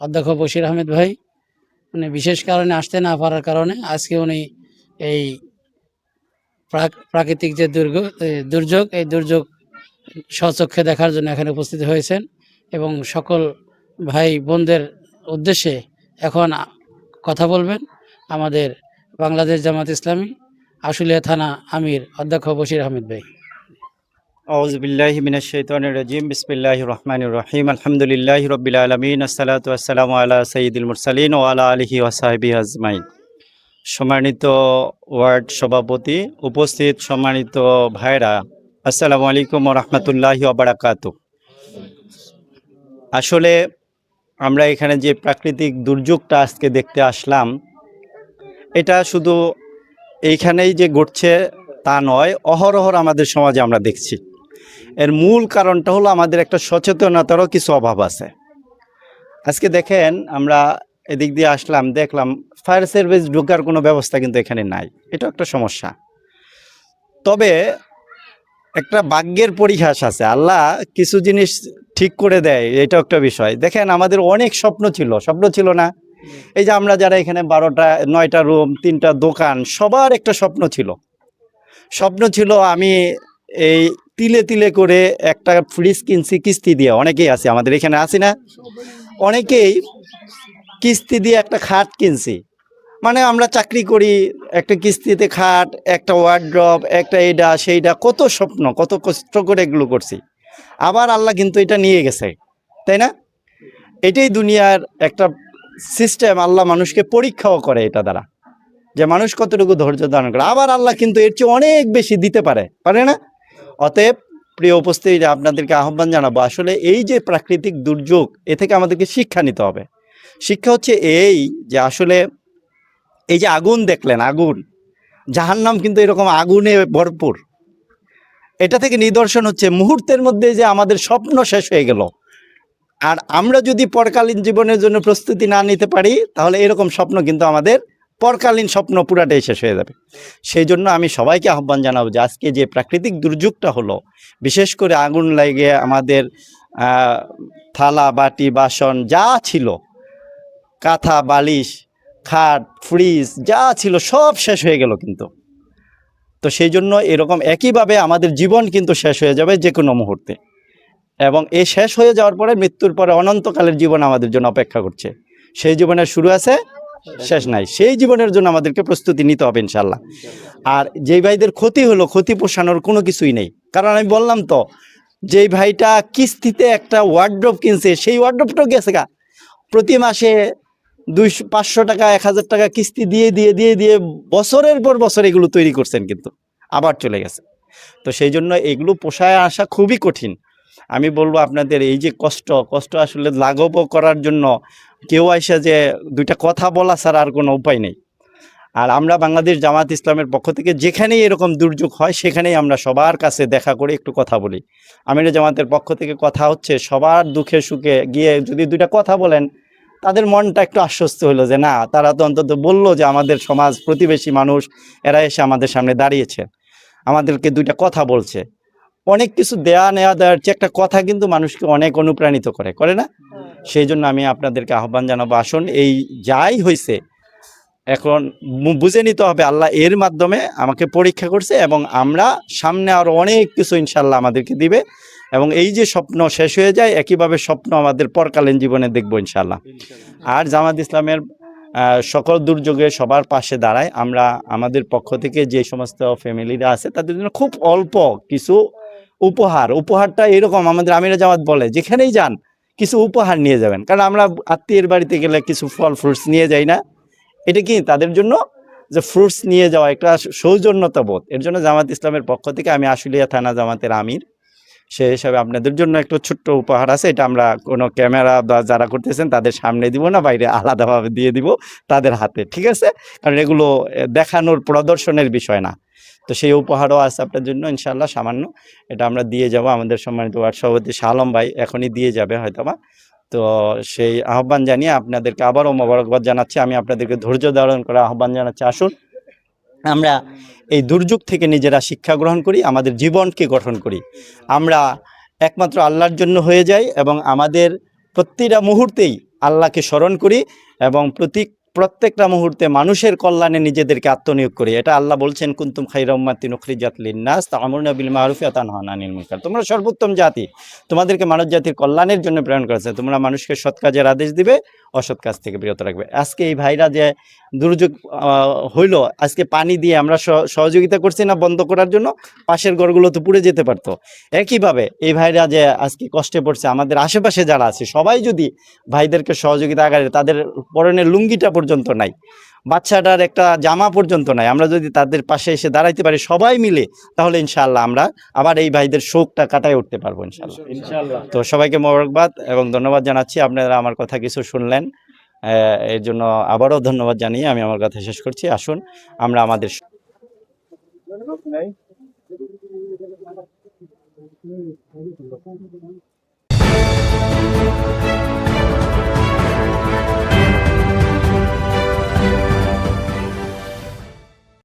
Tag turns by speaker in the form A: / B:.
A: অধ্যক্ষ বশির আহমেদ ভাই উনি বিশেষ কারণে আসতে না পারার কারণে আজকে উনি এই প্রাকৃতিক যে দুর্যোগ এই দুর্যোগ স্বচক্ষে দেখার জন্য এখানে উপস্থিত হয়েছেন এবং সকল ভাই বোনদের উদ্দেশ্যে এখন কথা বলবেন আমাদের বাংলাদেশ জামাত ইসলামী আশুলিয়া থানা আমির অধ্যক্ষ বশির আহমেদ ভাই।
B: আউযু বিল্লাহি মিনাশ শাইতানির রাজিম বিসমিল্লাহির রহমানির রহিম আলহামদুলিল্লাহি রাব্বিল আলামিন আসসালাতু ওয়াসসালামু আলা সাইয়্যিদিল মুরসালিন ওয়া আলা আলিহি ওয়া সাহবিহি আজমাইন। সম্মানিত ওয়ার্ড সভাপতি, উপস্থিত সম্মানিত ভাইরা, আসসালামু আলাইকুম ওয়া রাহমাতুল্লাহি ওয়া বারাকাতুহু। আসলে আমরা এখানে যে প্রাকৃতিক দুর্যোগটা আজকে দেখতে আসলাম, এটা শুধু এইখানেই যে ঘটছে তা নয়, অহরহ আমাদের সমাজে আমরা দেখছি। এর মূল কারণটা হলো আমাদের একটা সচেতনতারও কিছু অভাব আছে। আজকে দেখেন, আমরা এদিক দিয়ে আসলাম, দেখলাম ফায়ার সার্ভিস ঢোকার কোনো ব্যবস্থা কিন্তু এখানে নাই। এটা একটা সমস্যা। তবে একটা ভাগ্যের পরিহাস আছে, আল্লাহ কিছু জিনিস ঠিক করে দেয়, এটা একটা বিষয়। দেখেন, আমাদের অনেক স্বপ্ন ছিল না? এই যে আমরা যারা এখানে 12টা 9টা রুম, 3টা দোকান, সবার একটা স্বপ্ন ছিল আমি এই তিলে তিলে করে একটা ফ্রিজ কিনছি কিস্তি দিয়ে। অনেকেই আছে আমাদের এখানে, আছি না? অনেকেই কিস্তি দিয়ে একটা খাট কিনছি। মানে আমরা চাকরি করি, একটা কিস্তিতে খাট, একটা ওয়ার্ড্রপ, একটা এইটা সেইটা, কত স্বপ্ন, কত কষ্ট করে এগুলো করছি। আবার আল্লাহ কিন্তু এটা নিয়ে গেছে, তাই না? এটাই দুনিয়ার একটা সিস্টেম। আল্লাহ মানুষকে পরীক্ষাও করে এটা দ্বারা, যে মানুষ কতটুকু ধৈর্য ধারণ করে। আবার আল্লাহ কিন্তু এর চেয়ে অনেক বেশি দিতে পারে না? অতএব প্রিয় উপস্থিতি, আপনাদেরকে আহ্বান জানাবো, আসলে এই যে প্রাকৃতিক দুর্যোগ, এ থেকে আমাদেরকে শিক্ষা নিতে হবে। শিক্ষা হচ্ছে এই যে আসলে এই যে আগুন দেখলেন, আগুন, জাহান্নাম কিন্তু এরকম আগুনে ভরপুর। এটা থেকে নিদর্শন হচ্ছে মুহূর্তের মধ্যে যে আমাদের স্বপ্ন শেষ হয়ে গেল। আর আমরা যদি পরকালীন জীবনের জন্য প্রস্তুতি না নিতে পারি, তাহলে এরকম স্বপ্ন কিন্তু আমাদের পরকালীন স্বপ্ন পুরাটাই শেষ হয়ে যাবে। সেই জন্য আমি সবাইকে আহ্বান জানাবো যে আজকে যে প্রাকৃতিক দুর্যোগটা হলো, বিশেষ করে আগুন লাগে আমাদের থালা বাটি বাসন যা ছিল, কাঁথা বালিশ খাট ফ্রিজ যা ছিল সব শেষ হয়ে গেল কিন্তু। তো সেই জন্য এরকম একইভাবে আমাদের জীবন কিন্তু শেষ হয়ে যাবে যে কোনো মুহূর্তে, এবং এই শেষ হয়ে যাওয়ার পরে মৃত্যুর পরে অনন্তকালের জীবন আমাদের জন্য অপেক্ষা করছে। সেই জীবনের শুরু আছে, শেষ নাই। সেই জীবনের জন্য আমাদেরকে প্রস্তুতি নিতে হবে ইনশাল্লাহ। আর যেই ভাইদের ক্ষতি হলো, ক্ষতি পোষানোর কোনো কিছুই নেই। কারণ আমি বললাম তো, যেই ভাইটা কিস্তিতে একটা ওয়ার্ড্রপ কিনছে, সেই ওয়ার্ড্রপটাও গেছে গা। প্রতি মাসে 200-500 টাকা 1000 টাকা কিস্তি দিয়ে বছরের পর বছর এগুলো তৈরি করছেন, কিন্তু আবার চলে গেছে। তো সেই জন্য এগুলো পোষায় আসা খুবই কঠিন। আমি বলবো আপনাদের এই যে কষ্ট আসলে লাঘব করার জন্য কেউ আইসা যে দুইটা কথা বলা ছাড়া আর কোনো উপায় নেই। আর আমরা বাংলাদেশ জামাত ইসলামের পক্ষ থেকে যেখানেই এরকম দুর্যোগ হয়, সেখানেই আমরা সবার কাছে দেখা করে একটু কথা বলি। আমির জামাতের পক্ষ থেকে কথা হচ্ছে, সবার দুঃখে সুখে গিয়ে যদি দুইটা কথা বলেন, তাদের মনটা একটু আশ্বস্ত হলো যে না, তারা তো অন্তত বললো যে আমাদের সমাজ প্রতিবেশী মানুষ, এরা এসে আমাদের সামনে দাঁড়িয়েছে, আমাদেরকে দুইটা কথা বলছে। অনেক কিছু দেওয়ার চেয়ে একটা কথা কিন্তু মানুষকে অনেক অনুপ্রাণিত করে না? সেই জন্য আমি আপনাদেরকে আহ্বান জানাবো, আসুন, এই যাই হয়েছে এখন বুঝে নিতে হবে আল্লাহ এর মাধ্যমে আমাকে পরীক্ষা করছে, এবং আমরা সামনে আরও অনেক কিছু ইনশাল্লাহ আমাদেরকে দিবে। এবং এই যে স্বপ্ন শেষ হয়ে যায়, একইভাবে স্বপ্ন আমাদের পরকালীন জীবনে দেখবো ইনশাল্লাহ। আর জামাত ইসলামের সকল দুর্যোগে সবার পাশে দাঁড়ায়। আমরা আমাদের পক্ষ থেকে যে সমস্ত ফ্যামিলিরা আছে, তাদের জন্য খুব অল্প কিছু উপহারটা এরকম, আমাদের আমিরা জামাত বলে যেখানেই যান কিছু উপহার নিয়ে যাবেন। কারণ আমরা আত্মীয়ের বাড়িতে গেলে কিছু ফল ফ্রুটস নিয়ে যাই না? এটা কি তাদের জন্য যে ফ্রুটস নিয়ে যাওয়া একটা সৌজন্যতা বোধ। এর জন্য জামাত ইসলামের পক্ষ থেকে আমি আশুলিয়া থানা জামাতের আমির, সেই হিসাবে আপনাদের জন্য একটু ছোট্ট উপহার আছে। এটা আমরা কোনো ক্যামেরা বা যারা করতেছেন তাদের সামনে দিব না, বাইরে আলাদাভাবে দিয়ে দিব তাদের হাতে, ঠিক আছে? কারণ এগুলো দেখানোর প্রদর্শনের বিষয় না। তো সেই উপহারও আছে আপনার জন্য ইনশাল্লাহ, সামান্য। এটা আমরা দিয়ে যাব। আমাদের সম্মানিত ওয়ার্ড সভাপতি শাহ আলম ভাই এখনই দিয়ে যাবে হয়তোবা। তো সেই আহ্বান জানিয়ে আপনাদেরকে আবারও মোবারকবাদ জানাচ্ছি। আমি আপনাদেরকে ধৈর্য ধারণ করে আহ্বান জানাচ্ছি, আসুন আমরা এই দুর্যোগ থেকে নিজেরা শিক্ষা গ্রহণ করি, আমাদের জীবনকে গঠন করি। আমরা একমাত্র আল্লাহর জন্য হয়ে যাই, এবং আমাদের প্রতিটা মুহূর্তেই আল্লাহকে স্মরণ করি এবং প্রত্যেকটা মুহূর্তে মানুষের কল্যাণে নিজেদেরকে আত্মনিয়োগ করি। এটা আল্লাহ বলছেন, কুনতুম খায়রা উম্মাতিন উখরিজাত লিন-নাস তা'মুরুনা বিল মা'রুফি ওয়া তানহাউনা আনিল মুনকার। তোমরা সর্বোত্তম জাতি, তোমাদেরকে মানব জাতির কল্যাণের জন্য প্রেরণ করেছে। তোমরা মানুষকে সৎ কাজের আদেশ দিবে, অসৎ কাজ থেকে বিরত রাখবে। আজকে এই ভাইরা যে দুর্যোগ হইল, আজকে পানি দিয়ে আমরা সহযোগিতা করছি না বন্ধ করার জন্য, পাশের ঘরগুলো তো পুড়ে যেতে পারতো। একইভাবে এই ভাইরা যে আজকে কষ্টে পড়ছে, আমাদের আশেপাশে যারা আছে সবাই যদি ভাইদেরকে সহযোগিতা আকারে, তাদের পরনের লুঙ্গিটা পর্যন্ত নাই, বাচ্চাটার একটা জামা পর্যন্ত নাই, আমরা যদি তাদের পাশে এসে দাঁড়াইতে পারি সবাই মিলে, তাহলে ইনশাআল্লাহ আমরা আবার এই ভাইদের শোকটা কাটায় উঠতে পারবো ইনশাআল্লাহ। তো সবাইকে মোবারকবাদ এবং ধন্যবাদ জানাচ্ছি। আপনারা আমার কথা কিছু শুনলেন, এর জন্য আবারও ধন্যবাদ জানিয়ে আমি আমার কথা শেষ করছি। আসুন আমরা আমাদের